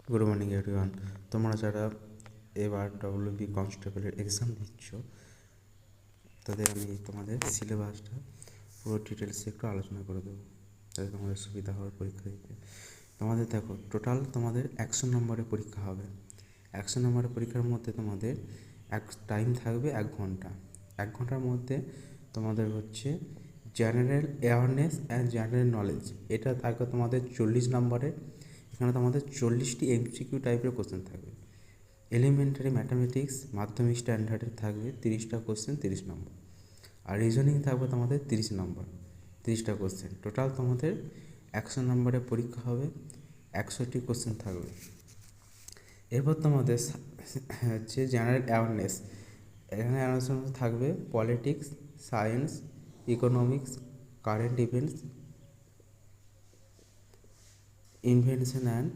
Good morning everyone. তোমরা যারা এবার ডব্লিউবি কনস্টেবলের এক্সাম দিচ্ছ তাদের আমি তোমাদের সিলেবাসটা পুরো ডিটেলসে একটু আলোচনা করে দেবো, যাতে তোমাদের সুবিধা হবে পরীক্ষা দিতে। তোমাদের দেখো, টোটাল তোমাদের 100 নম্বরের পরীক্ষা হবে। 100 নম্বরের পরীক্ষার মধ্যে তোমাদের টাইম থাকবে 1 ঘন্টা। 1 ঘন্টার মধ্যে তোমাদের হচ্ছে general awareness and general knowledge, এটা থাকবে তোমাদের 40 নম্বরে। এখানে তোমাদের 40টি এমসিকিউ টাইপের কোশ্চেন থাকবে। এলিমেন্টারি ম্যাথামেটিক্স মাধ্যমিক স্ট্যান্ডার্ডের থাকবে 30টা কোশ্চেন, 30 নম্বর। আর রিজনিং থাকবে তোমাদের 30 নম্বর, 30টা কোশ্চেন। টোটাল তোমাদের 100 নম্বরের পরীক্ষা হবে, 100টি কোশ্চেন থাকবে। এরপর তোমাদের হচ্ছে জেনারেল অ্যাওয়ারনেস। এখানে অ্যাওয়ারনেসের মধ্যে থাকবে politics, science, economics, current events, invention and